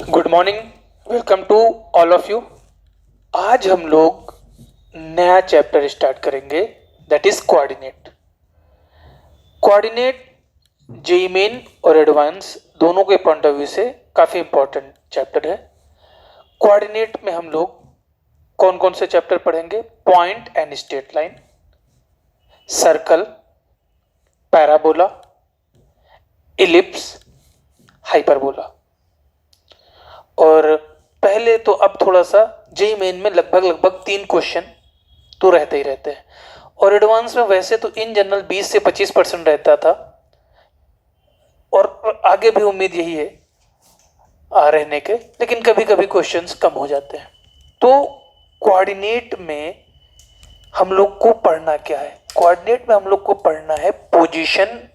Good morning, welcome to all of you. आज हम लोग नया चैप्टर स्टार्ट करेंगे, that is coordinate. Coordinate JEE main और एडवांस दोनों के पॉइंट ऑफ व्यू से काफ़ी इंपॉर्टेंट चैप्टर है। कोऑर्डिनेट में हम लोग कौन कौन से चैप्टर पढ़ेंगे? Point and straight line, circle, parabola, ellipse, hyperbola. और पहले तो अब थोड़ा सा जेईई मेन में लगभग 3 क्वेश्चन तो रहते ही रहते हैं, और एडवांस में वैसे तो इन जनरल 20 से 25% रहता था, और आगे भी उम्मीद यही है रहने के, लेकिन कभी कभी क्वेश्चंस कम हो जाते हैं। तो कोऑर्डिनेट में हम लोग को पढ़ना क्या है? कोऑर्डिनेट में हम लोग को पढ़ना है पोजीशन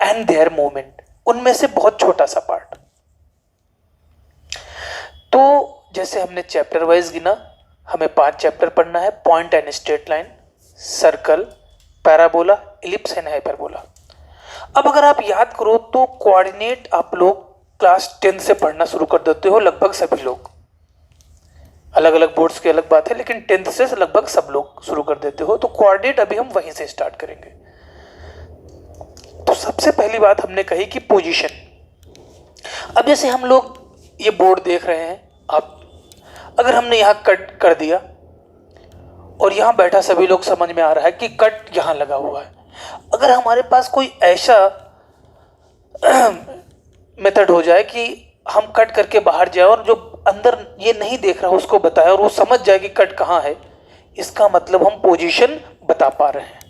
एंड देयर मूवमेंट, उनमें से बहुत छोटा सा पार्ट। तो जैसे हमने चैप्टर वाइज गिना, हमें 5 चैप्टर पढ़ना है: point and straight line, circle, parabola, ellipse and hyperbola. अब अगर आप याद करो तो कोऑर्डिनेट आप लोग क्लास 10 से पढ़ना शुरू कर देते हो, लगभग सभी लोग। अलग अलग बोर्ड्स की अलग बात है, लेकिन 10th से लगभग सब लोग शुरू कर देते हो। तो कोऑर्डिनेट अभी हम वहीं से स्टार्ट करेंगे। तो सबसे पहली बात हमने कही कि पोजीशन। अब जैसे हम लोग ये बोर्ड देख रहे हैं, आप अगर हमने यहाँ कट कर दिया और यहाँ बैठा सभी लोग समझ में आ रहा है कि कट यहाँ लगा हुआ है। अगर हमारे पास कोई ऐसा मेथड हो जाए कि हम कट करके बाहर जाए और जो अंदर ये नहीं देख रहा उसको बताए और वो समझ जाए कि कट कहाँ है, इसका मतलब हम पोजीशन बता पा रहे हैं।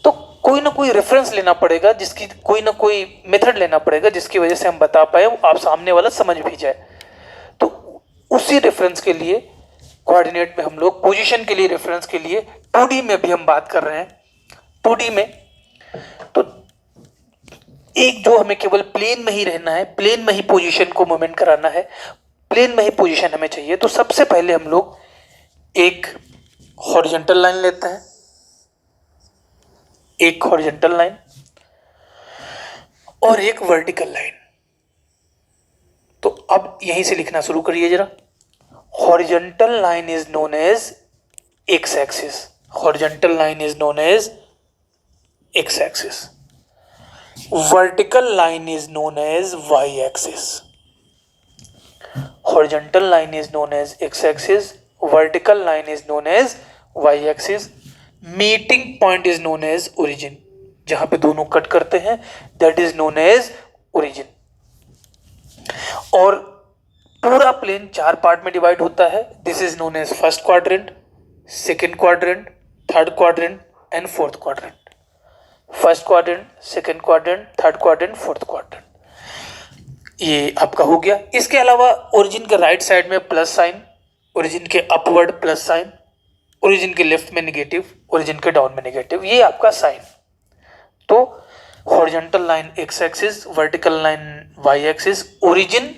तो कोई ना कोई रेफरेंस लेना पड़ेगा, जिसकी कोई ना कोई मेथड लेना पड़ेगा जिसकी वजह से हम बता पाए, आप सामने वाला समझ भी जाए। तो उसी रेफरेंस के लिए कोऑर्डिनेट में हम लोग पोजीशन के लिए रेफरेंस के लिए 2D में भी हम बात कर रहे हैं। 2D में तो एक जो हमें केवल प्लेन में ही रहना है, प्लेन में ही पोजीशन को मूवमेंट कराना है, प्लेन में ही पोजीशन हमें चाहिए। तो सबसे पहले हम लोग एक हॉरिजॉन्टल लाइन लेते हैं, एक हॉरिजॉन्टल लाइन और एक वर्टिकल लाइन। तो अब यहीं से लिखना शुरू करिए जरा। Horizontal line is known as X axis, horizontal line is known as X axis, vertical line is known as Y axis. Horizontal line is known as X axis, vertical line is known as Y axis, meeting point is known as origin, जहां पे दोनों cut करते हैं that is known as origin. और पूरा plane 4 part में divide होता है। This is known as first quadrant, second quadrant, third quadrant and fourth quadrant. First quadrant, second quadrant, third quadrant, fourth quadrant, ये आपका हो गया। इसके अलावा ओरिजिन के राइट साइड में प्लस साइन, ओरिजिन के अपवर्ड प्लस साइन, ओरिजिन के लेफ्ट में नेगेटिव, ओरिजिन के डाउन में नेगेटिव, ये आपका साइन। तो horizontal line X axis, vertical line Y axis, origin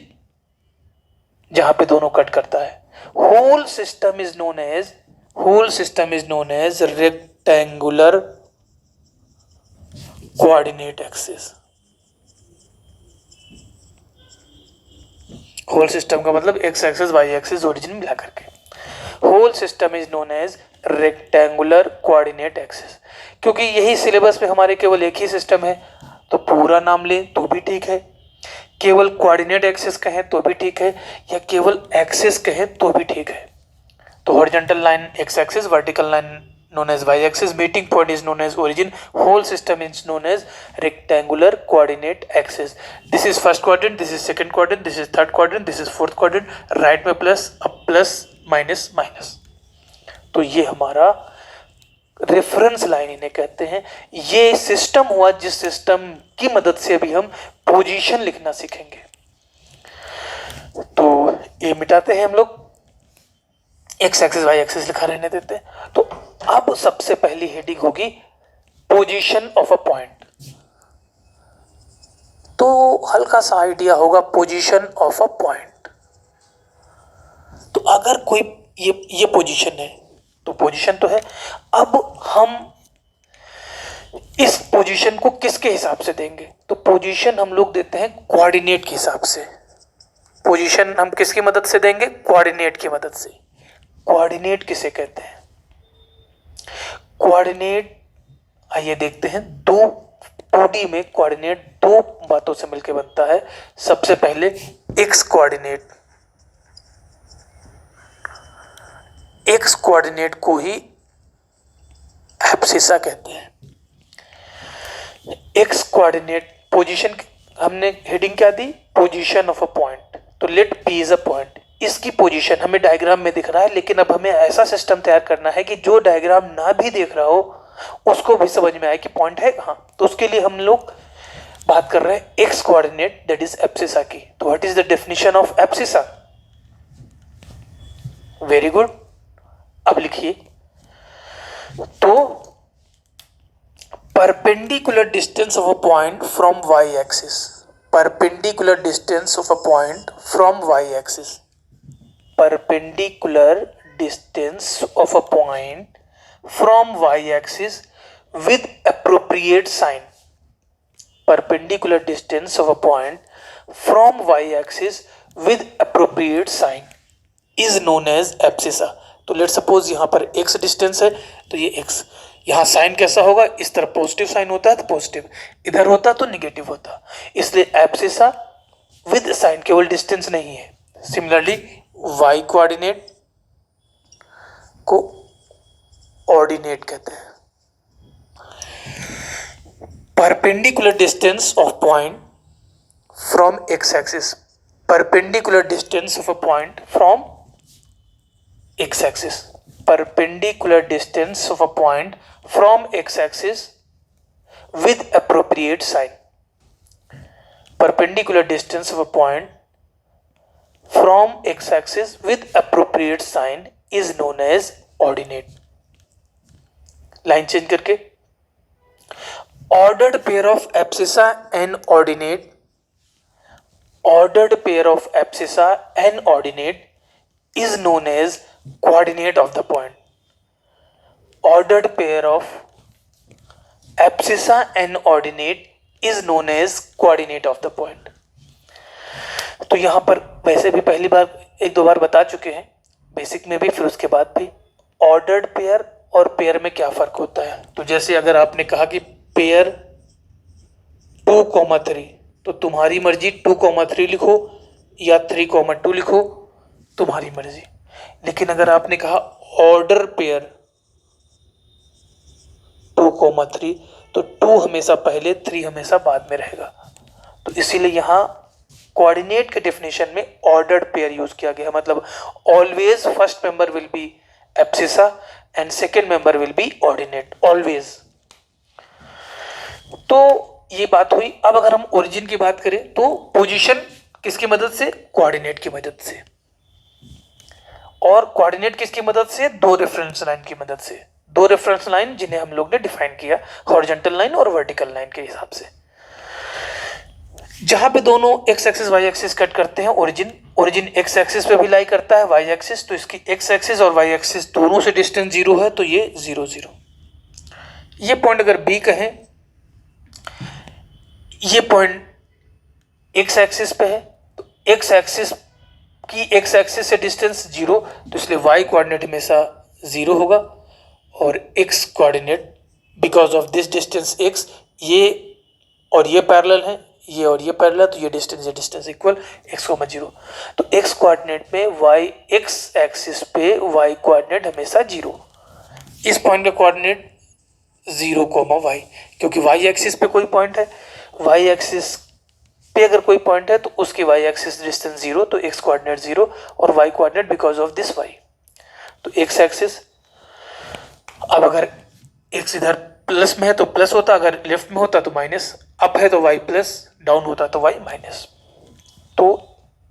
जहां पे दोनों कट करता है। Whole system is known as rectangular coordinate axis. Whole system का मतलब X axis, Y axis, origin मिला करके। Whole system is known as rectangular coordinate axis. क्योंकि यही सिलेबस में हमारे केवल एक ही सिस्टम है, तो पूरा नाम लें तो भी ठीक है, केवल कोऑर्डिनेट एक्सिस कहें तो भी ठीक है, या केवल एक्सिस कहें तो भी ठीक है। तो horizontal line X axis, vertical line known as y-axis, meeting point is known as origin, whole system is known as rectangular coordinate axis. This is first quadrant, this is second quadrant, this is third quadrant, this is fourth quadrant, right में plus, अब plus minus minus. तो ये हमारा reference line इन्हें कहते हैं। ये system हुआ जिस सिस्टम की मदद से अभी हम पोजीशन लिखना सीखेंगे। तो ये मिटाते हैं हम लोग, एक्स एक्सिस वाई एक्सिस लिखा रहने देते हैं। तो अब सबसे पहली हेडिंग होगी पोजीशन ऑफ अ पॉइंट। तो हल्का सा आइडिया होगा पोजीशन ऑफ अ पॉइंट। तो अगर कोई ये पोजीशन है तो पोजीशन तो है। अब हम इस पोजीशन को किसके हिसाब से देंगे? तो पोजीशन हम लोग देते हैं कोऑर्डिनेट के हिसाब से। पोजीशन हम किसकी मदद से देंगे? कोऑर्डिनेट की मदद से। कोऑर्डिनेट किसे कहते हैं? कोऑर्डिनेट आइए देखते हैं। 2D में कोऑर्डिनेट दो बातों से मिलकर बनता है। सबसे पहले एक्स कोऑर्डिनेट, एक्स कोऑर्डिनेट को ही एब्सिसा कहते हैं। एक्स कोऑर्डिनेट पोजीशन, हमने हेडिंग क्या दी? Position of a point. तो let P is a point, इसकी पोजीशन हमें डायग्राम में दिख रहा है, लेकिन अब हमें ऐसा सिस्टम तैयार करना है कि जो डायग्राम ना भी देख रहा हो उसको भी समझ में आए कि पॉइंट है कहाँ। तो उसके लिए हम लोग बात कर रहे हैं x coordinate that is abscissa की। तो what is the definition of abscissa? Very good. अब लिखिए, तो perpendicular distance of a point from Y axis, perpendicular distance of a point from Y axis, perpendicular distance of a point from y-axis with appropriate sign, perpendicular distance of a point from y-axis with appropriate sign is known as abscissa। तो let suppose यहाँ पर x distance है, तो ये x, यहाँ sign कैसा होगा? इस तरफ पॉजिटिव साइन होता है तो पॉजिटिव, इधर होता तो निगेटिव होता, इसलिए एब्सिसा विद साइन, केवल डिस्टेंस नहीं है। सिमिलरली y कोऑर्डिनेट को ऑर्डिनेट कहते हैं। Perpendicular distance of point from X axis, perpendicular distance of a point from X axis, perpendicular distance of a point from X axis with appropriate sign, perpendicular distance of a point from x-axis with appropriate sign is known as ordinate। लाइन change करके, ordered pair of abscissa and ordinate, ordered pair of abscissa and ordinate is known as coordinate of the point, ordered pair of abscissa and ordinate is known as coordinate of the point। तो यहां पर वैसे भी पहली बार एक दो बार बता चुके हैं, बेसिक में भी, फिर उसके बाद भी। ऑर्डर्ड पेयर और पेयर में क्या फर्क होता है? तो जैसे अगर आपने कहा कि पेयर 2,3, तो तुम्हारी मर्जी 2,3 लिखो या 3,2 लिखो, तुम्हारी मर्जी। लेकिन अगर आपने कहा ऑर्डर पेयर 2,3, तो 2 हमेशा पहले, 3 हमेशा बाद में रहेगा। तो इसीलिए यहां कोऑर्डिनेट के डेफिनेशन में ऑर्डर्ड पेयर यूज किया गया, मतलब always first member will be abscissa and second member will be ordinate, always. तो ये बात हुई। अब अगर हम ओरिजिन की बात करें तो पोजीशन किसकी मदद से? कोऑर्डिनेट की मदद से। और कोऑर्डिनेट किसकी मदद से? दो रेफरेंस लाइन की मदद से। दो रेफरेंस लाइन जिन्हें हम लोग ने डिफाइन किया, हॉरिजॉन्टल लाइन और वर्टिकल लाइन के हिसाब से। जहां पे दोनों X axis Y axis cut करते हैं, ओरिजिन एक्स एक्सिस पे भी लाई करता है वाई एक्सिस, तो इसकी एक्स एक्सिस और वाई एक्सिस दोनों से डिस्टेंस 0 है, तो ये 0 0। ये पॉइंट अगर बी कहें, ये पॉइंट एक्स एक्सिस पे है, तो एक्स एक्सिस की एक्स एक्सिस से डिस्टेंस 0, तो इसलिए वाई कोऑर्डिनेट हमेशा 0 होगा। और x coordinate because of this distance x, ये और ये पैरेलल है, ये और ये पैरेलल, तो ये डिस्टेंस इक्वल x, 0। तो x कोऑर्डिनेट में y, x एक्सिस पे y कोऑर्डिनेट हमेशा 0। इस पॉइंट का कोऑर्डिनेट 0, y, क्योंकि y एक्सिस पे कोई पॉइंट है, y एक्सिस पे अगर कोई पॉइंट है तो उसकी y एक्सिस डिस्टेंस 0, तो x कोऑर्डिनेट 0 और y coordinate because of this y। तो x एक्सिस, अब अगर x इधर प्लस में है तो प्लस होता, अगर लेफ्ट में होता तो माइनस, अप है तो y प्लस, डाउन होता तो y माइनस। तो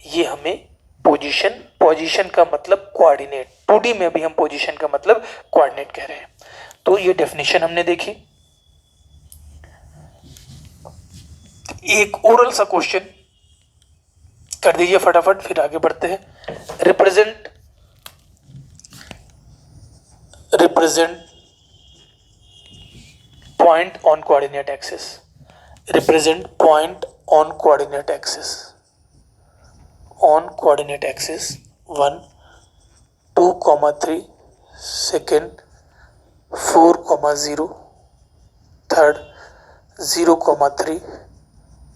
ये हमें पोजीशन का मतलब कोऑर्डिनेट, 2D में भी हम पोजीशन का मतलब कोऑर्डिनेट कह रहे हैं। तो ये डेफिनेशन हमने देखी। एक ओरल सा क्वेश्चन कर दीजिए फटाफट, फिर आगे बढ़ते हैं। Represent point on coordinate axis, represent point on coordinate axis। on coordinate axis 1, 2, 3, second 4, 0, third 0, 3,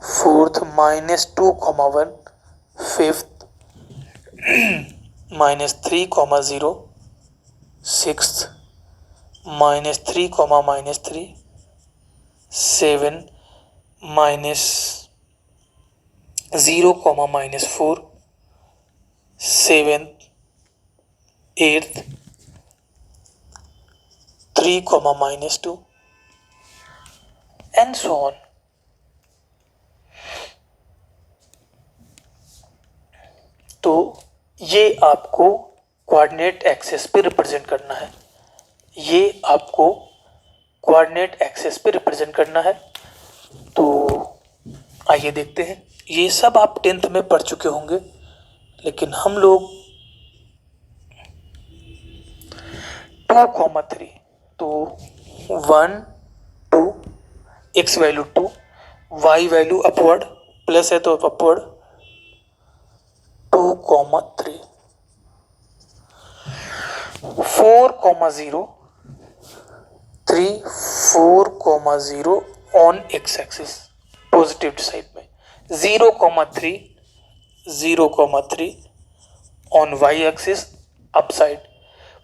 fourth -2, 1, fifth -3, 0, sixth -3, -3, 7 -0, -4, seventh, eighth 3, -2 and so on. तो ये आपको कोऑर्डिनेट एक्सिस पे रिप्रेजेंट करना है, ये आपको कोऑर्डिनेट एक्सिस पे रिप्रेजेंट करना है। तो आइए देखते हैं, ये सब आप 10th में पढ़ चुके होंगे, लेकिन हम लोग 2, 3, तो 1, 2, x value 2, y value upward, plus है तो upward 2, 3, 4, 0, 3, 4, 0 on x axis positive side में, 0, 3, 0, 3 on y axis up side,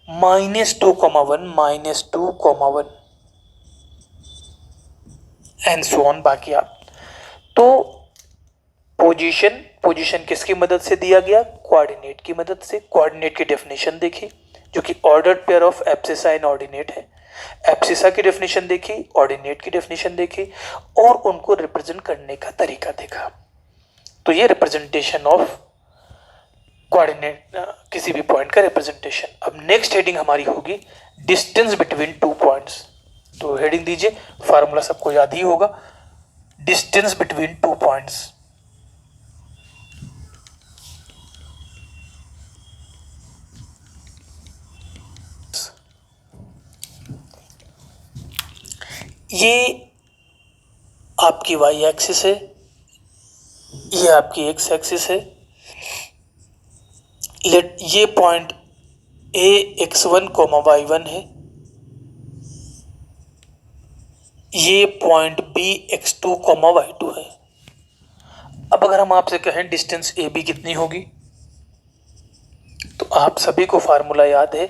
-2, 1, -2, 1 and so on. बाकी आप तो पोजीशन किसकी मदद से दिया गया? कोऑर्डिनेट की मदद से। कोऑर्डिनेट की डेफिनेशन देखी जो कि ordered pair of abscissa and ordinate है। एब्सिसा की डेफिनेशन देखी, ऑर्डिनेट की डेफिनेशन देखी और उनको रिप्रेजेंट करने का तरीका देखा। तो ये रिप्रेजेंटेशन ऑफ कोऑर्डिनेट, किसी भी पॉइंट का रिप्रेजेंटेशन। अब नेक्स्ट हेडिंग हमारी होगी डिस्टेंस बिटवीन 2 पॉइंट्स। तो हेडिंग दीजिए, फार्मूला सबको याद ही होगा, डिस्टेंस बिटवीन 2 पॉइंट्स। ये आपकी y एक्सिस है, ये आपकी x एक्सिस है। लेट ये पॉइंट a x1, y1 है, ये पॉइंट b x2, y2 है। अब अगर हम आपसे कहें डिस्टेंस ए बी कितनी होगी, तो आप सभी को फार्मूला याद है,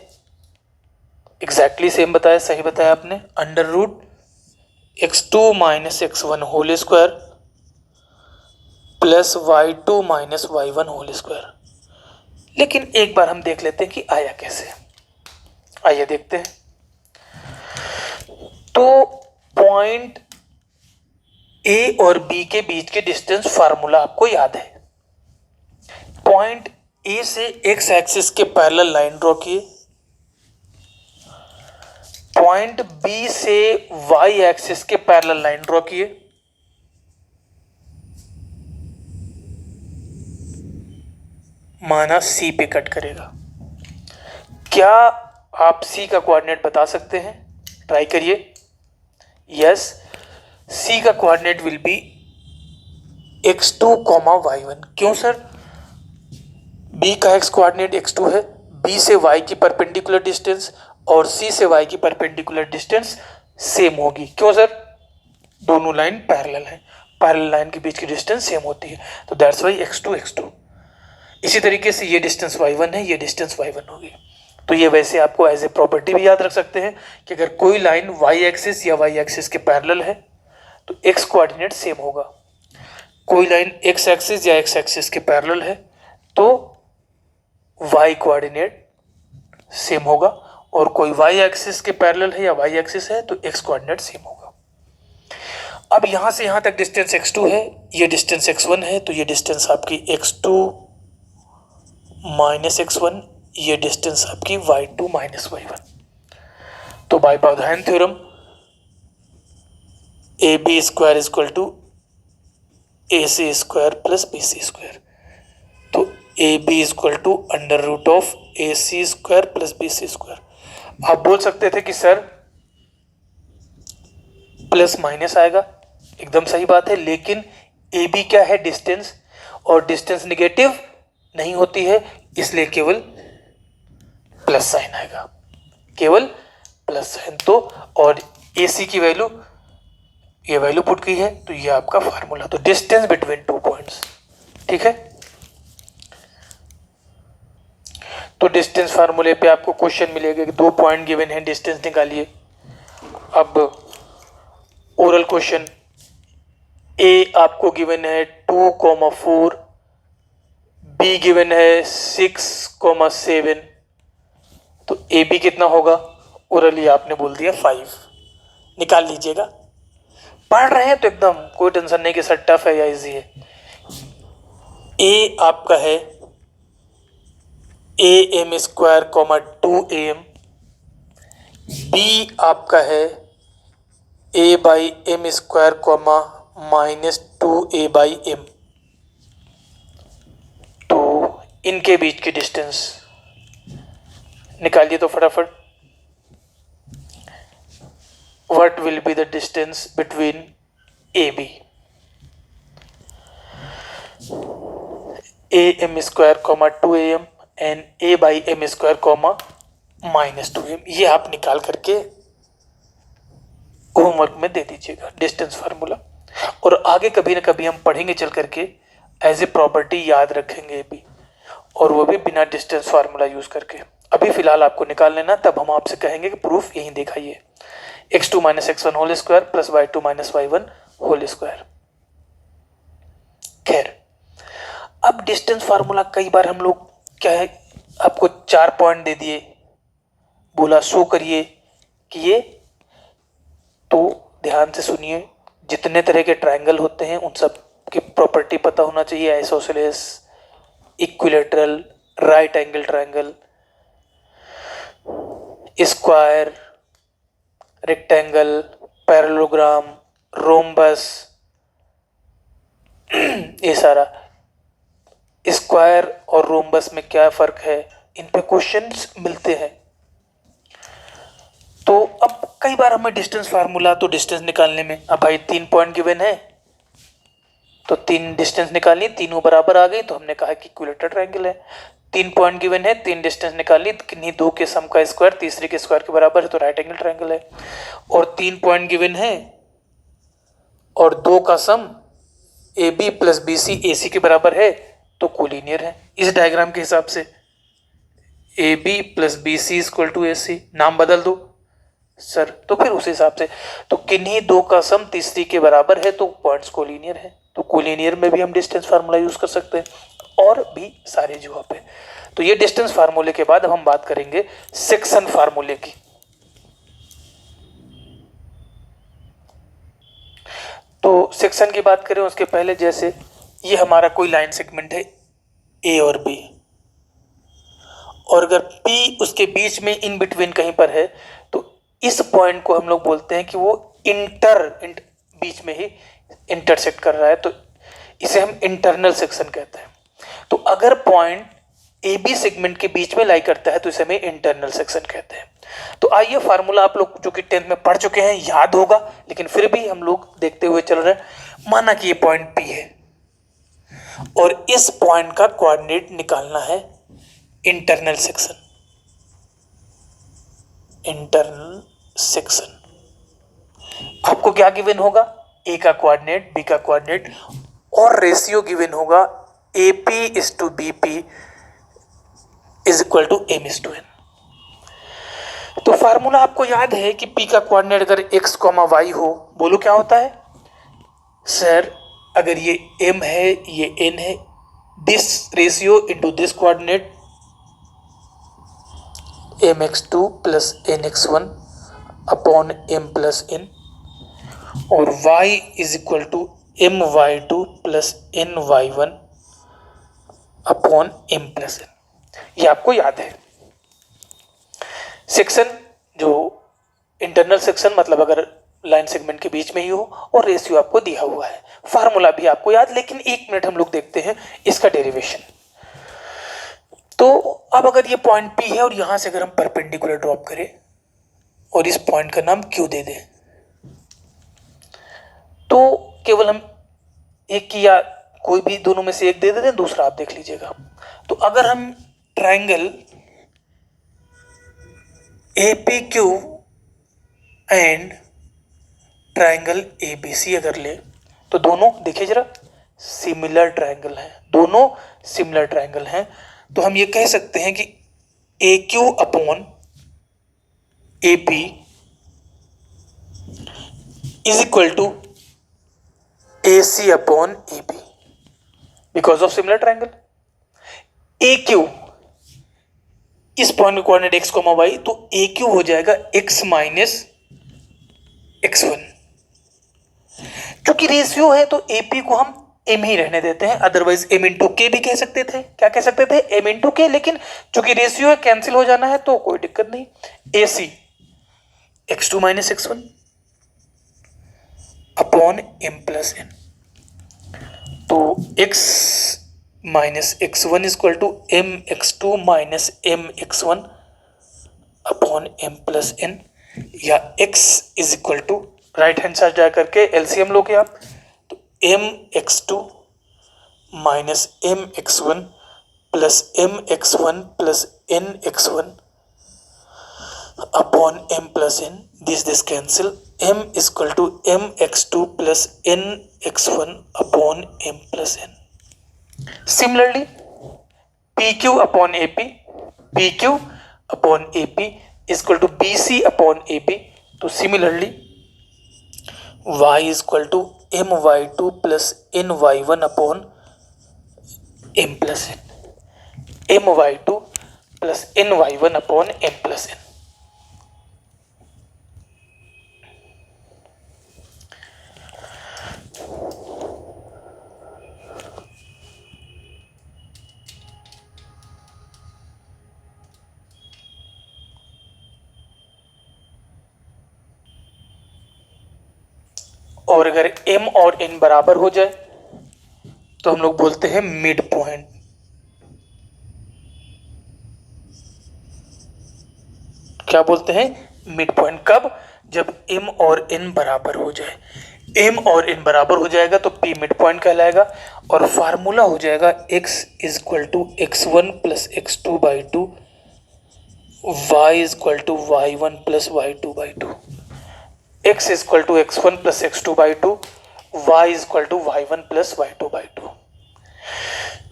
एग्जैक्टली सेम बताया, सही बताया आपने, √x2 - x1 whole square plus y2 - y1 whole square. लेकिन एक बार हम देख लेते हैं कि आया कैसे। आइए देखते हैं। तो पॉइंट ए और बी के बीच के डिस्टेंस फार्मूला आपको याद है। पॉइंट ए से एक्स एक्सिस के पैरेलल लाइन ड्रॉ किए, पॉइंट बी से वाई एक्सिस के पैरेलल लाइन ड्रॉ किए, माना सी पे कट करेगा। क्या आप सी का कोऑर्डिनेट बता सकते हैं? ट्राई करिए। यस, सी का coordinate will be x2, y1। क्यों सर? बी का एक्स कोऑर्डिनेट x2 है, बी से y की परपेंडिकुलर डिस्टेंस और सी से y की परपेंडिकुलर डिस्टेंस सेम होगी। क्यों सर? दोनों लाइन पैरेलल है, पैरेलल लाइन के बीच की डिस्टेंस सेम होती है, तो दैट्स वाई x2। इसी तरीके से ये डिस्टेंस y1 है, ये डिस्टेंस y1 होगी। तो ये वैसे आपको एज ए प्रॉपर्टी भी याद रख सकते हैं कि अगर कोई लाइन y एक्सिस या y एक्सिस के पैरेलल है तो x कोऑर्डिनेट सेम होगा। कोई लाइन x एक्सिस या x एक्सिस के पैरेलल है तो y कोऑर्डिनेट सेम होगा, और कोई y एक्सिस के पैरेलल है या y एक्सिस है तो x कोऑर्डिनेट सेम होगा। अब यहां से यहां तक डिस्टेंस x2 है, ये डिस्टेंस x1 है, तो ये डिस्टेंस आपकी x2 - x1, ये डिस्टेंस आपकी y2 - y1। तो bye पाउथाइन theorem AB² = AC² + BC²। तो AB = √AC² + BC²। आप बोल सकते थे कि सर प्लस माइनस आएगा, एकदम सही बात है, लेकिन AB क्या है? डिस्टेंस, और डिस्टेंस निगेटिव नहीं होती है, इसलिए केवल प्लस साइन आएगा, केवल प्लस साइन। तो और AC की वैल्यू, ये वैल्यू पुट की है, तो ये आपका फार्मूला। तो डिस्टेंस बिटवीन 2 पॉइंट्स, ठीक है। तो डिस्टेंस फार्मूले पे आपको क्वेश्चन मिलेगा कि 2 पॉइंट गिवन है, डिस्टेंस निकालिए। अब ओरल क्वेश्चन, ए आपको गिवन है 2,4, बी गिवन है 6,7, तो ए बी कितना होगा? ओरली आपने बोल दिया 5, निकाल लीजिएगा। पढ़ रहे हैं तो एकदम कोई टेंशन नहीं कि सर टफ है या इजी है। ए आपका है AM स्क्वायर 2AM, बी आपका है A/M स्क्वायर -2A/M। तो इनके बीच की डिस्टेंस निकालिए तो फटाफट। What will be the distance between AB? AM square 2AM and A/M square -2M। ये आप निकाल करके होमवर्क में दे दीजिएगा डिस्टेंस फार्मूला। और आगे कभी ना कभी हम पढ़ेंगे चल करके, एज ए प्रॉपर्टी याद रखेंगे भी, और वो भी बिना डिस्टेंस फार्मूला यूज करके। अभी फिलहाल आपको निकाल लेना, तब हम आपसे कहेंगे कि प्रूफ यहीं दिखाइए। x2 - x1 whole square plus y2 - y1 whole square. खैर, अब डिस्टेंस फार्मूला कई बार हम लोग क्या है, आपको 4 पॉइंट दे दिए, बोला शो करिए कि ये, तो ध्यान से सुनिए, जितने तरह के ट्रायंगल होते हैं उन सब की प्रॉपर्टी पता होना चाहिए। Isosceles, equilateral, right angle triangle, square, rectangle, parallelogram, rhombus, ये सारा। स्क्वायर और रोम्बस में क्या फर्क है, इन पे क्वेश्चंस मिलते हैं। तो अब कई बार हमें डिस्टेंस फार्मूला, तो डिस्टेंस निकालने में, अब भाई 3 पॉइंट गिवन है तो 3 डिस्टेंस निकालनी, तीनों बराबर आ गई तो हमने कहा कि इक्विलेटरल ट्रायंगल है। 3 पॉइंट गिवन है, 3 डिस्टेंस निकालनी, किन्हीं 2 के सम का स्क्वायर तीसरे के स्क्वायर के बराबर है, तो राइट एंगल ट्रायंगल है। और 3 पॉइंट गिवन है और 2 का सम AB + BC AC के बराबर है, तो कोलिनियर है। इस डायग्राम के हिसाब से AB + BC = AC, नाम बदल दो सर, तो फिर उस हिसाब से, तो किन्हीं 2 का सम तीसरी के बराबर है, तो पॉइंट्स कोलिनियर है। तो कोलिनियर में भी हम डिस्टेंस फार्मूला यूज कर सकते हैं, और भी सारे जगहों पे। तो ये डिस्टेंस फार्मूले के बाद अब हम बात करेंगे सेक्शन फार्मूले की। तो सेक्शन की बात करें उसके पहले, जैसे ये हमारा कोई लाइन सेगमेंट है A और B, और अगर P उसके बीच में इन बिटवीन कहीं पर है, तो इस पॉइंट को हम लोग बोलते हैं कि वो बीच में ही इंटरसेक्ट कर रहा है, तो इसे हम इंटरनल सेक्शन कहते हैं। तो अगर पॉइंट AB सेगमेंट के बीच में लाई करता है तो इसे हम इंटरनल सेक्शन कहते हैं। तो आइए फार्मूला आप लोग जो कि 10th में पढ़ चुके हैं, याद होगा, लेकिन फिर भी हम लोग देखते हुए चल रहे हैं। माना कि ये पॉइंट P है और इस पॉइंट का कोऑर्डिनेट निकालना है इंटरनल सेक्शन। इंटरनल सेक्शन आपको क्या गिवन होगा? A का कोऑर्डिनेट, B का कोऑर्डिनेट, और रेशियो गिवन होगा AP/BP = M/N। तो फार्मूला आपको याद है कि P का कोऑर्डिनेट अगर x, y हो, बोलो क्या होता है सर? अगर ये M है, ये N है, this ratio into this coordinate mx2 + nx1 upon m + n, और y = my2 + ny1 upon m + n। ये आपको याद है। सेक्शन, जो इंटरनल सेक्शन, मतलब अगर लाइन सेगमेंट के बीच में ही हो, और रेशियो आपको दिया हुआ है। फार्मूला भी आपको याद, लेकिन 1 मिनट हम लोग देखते हैं इसका डेरिवेशन। तो अब अगर ये पॉइंट P है और यहां से अगर हम परपेंडिकुलर ड्रॉप करें और इस पॉइंट का नाम Q दे दें, तो केवल हम एक की या कोई भी दोनों में से एक दे देते हैं, दूसरा आप देख लीजिएगा। तो अगर हम triangle APQ and triangle ABC अगर ले तो दोनों देखिए जरा सिमिलर ट्राइंगल हैं, दोनों सिमिलर ट्राइंगल हैं। तो हम ये कह सकते हैं कि AQ upon AP is equal to AC upon AB because of similar triangle. AQ इस पॉइंट में कोऑर्डिनेट x, y, तो AQ हो जाएगा x माइनस x1। क्योंकि रेशियो है तो AP को हम m ही रहने देते हैं, अदरवाइज m इंटू के भी कह सकते थे। क्या कह सकते थे? m इंटू के, लेकिन चूंकि रेशियो है कैंसिल हो जाना है तो कोई दिक्कत नहीं। AC x2 minus x1 upon m plus n। तो x minus x1 equal to m x2 minus m x1 upon m plus n, या x is equal to right hand side जा करके एलसीएम लोगे आप, तो m x2 minus m x1 plus m x1 plus n x1 upon m plus n, this cancel, m equal to m x2 plus n x1 upon m plus n। Similarly PQ upon AP, PQ upon AP equal to BC upon AP। तो similarly y equal to my2 plus ny1 upon m plus n, my2 plus ny1 upon m plus n। और अगर m और n बराबर हो जाए तो हम लोग बोलते हैं मिड पॉइंट। क्या बोलते हैं? Mid point. कब? जब m और n बराबर हो जाए। m और n बराबर हो जाएगा तो p मिड पॉइंट कहलाएगा, और फार्मूला हो जाएगा x is equal to x1 plus x2 by 2, y is equal to y1 plus y2 by 2, x is equal to x1 plus x2 by 2, y is equal to y1 plus y2 by 2।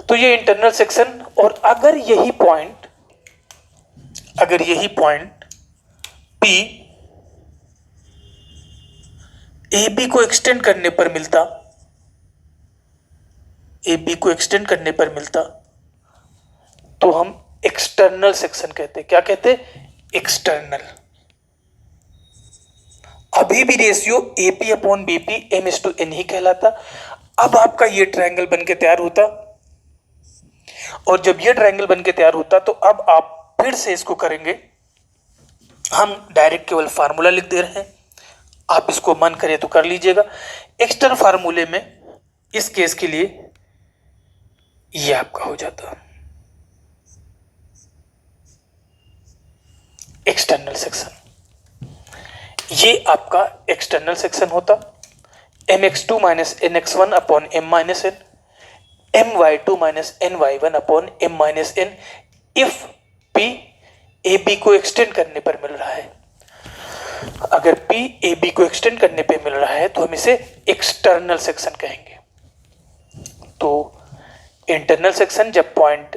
तो ये internal section. और अगर यही point P AB को extend करने पर मिलता, तो हम एक्सटर्नल सेक्शन कहते। क्या कहते? एक्सटर्नल। अभी भी ratio AP upon BP m/n ही कहलाता। अब आपका ये ट्रायंगल बनके तैयार होता, और जब ये ट्रायंगल बनके तैयार होता तो अब आप फिर से इसको करेंगे। हम डायरेक्ट केवल फार्मूला लिख दे रहे हैं, आप इसको मन करे तो कर लीजिएगा। एक्सटर्नल फार्मूले में इस केस के लिए ये आपका हो जाता एक्सटर्नल सेक्शन। ये आपका एक्सटर्नल सेक्शन होता। mx2 minus nx1 upon m minus n, my2 minus ny1 upon m minus n, if p ab को एक्सटेंड करने पर मिल रहा है। अगर p ab को एक्सटेंड करने पे मिल रहा है तो हम इसे एक्सटर्नल सेक्शन कहेंगे। तो इंटरनल सेक्शन जब पॉइंट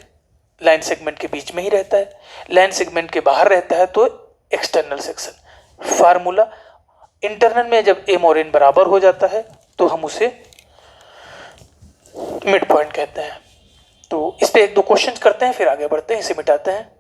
लाइन सेगमेंट के बीच में ही रहता है, लाइन सेगमेंट के बाहर रहता है तो एक्सटर्नल सेक्शन। फार्मूला इंटरनल में जब m और n बराबर हो जाता है तो हम उसे मिड पॉइंट कहते हैं। तो इस पे एक दो क्वेश्चंस करते हैं, फिर आगे बढ़ते हैं, इसे मिटाते हैं।